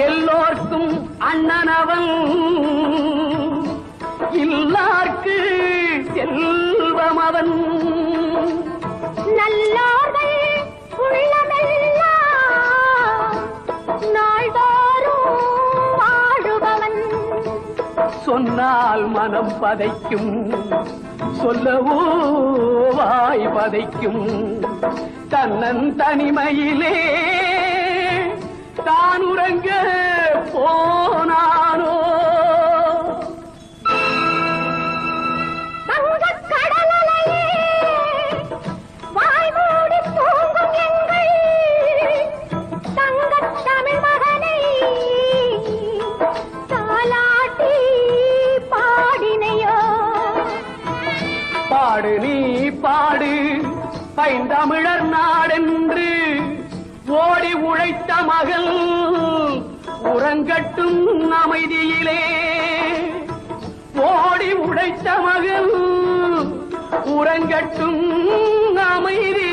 எல்லோர்க்கும் அண்ணனவன் இல்லார்க்கு செல்வம் அவன் நல்லோர்கள் உள்ளமெல்லாம் நாள்தோறும் வாழுபவன் சொன்னால் மனம் பதைக்கும் சொல்லவோ வாய் பதைக்கும் தன்னன் தனிமையிலே தான் உறங்க போனானோ பாடு நீ பாடு பைந்தமிழர் நாடென்று ஓடி உழைத்த மகள் உறங்கட்டும் அமைதியிலே ஓடி உழைத்த மகள் உறங்கட்டும் அமைதி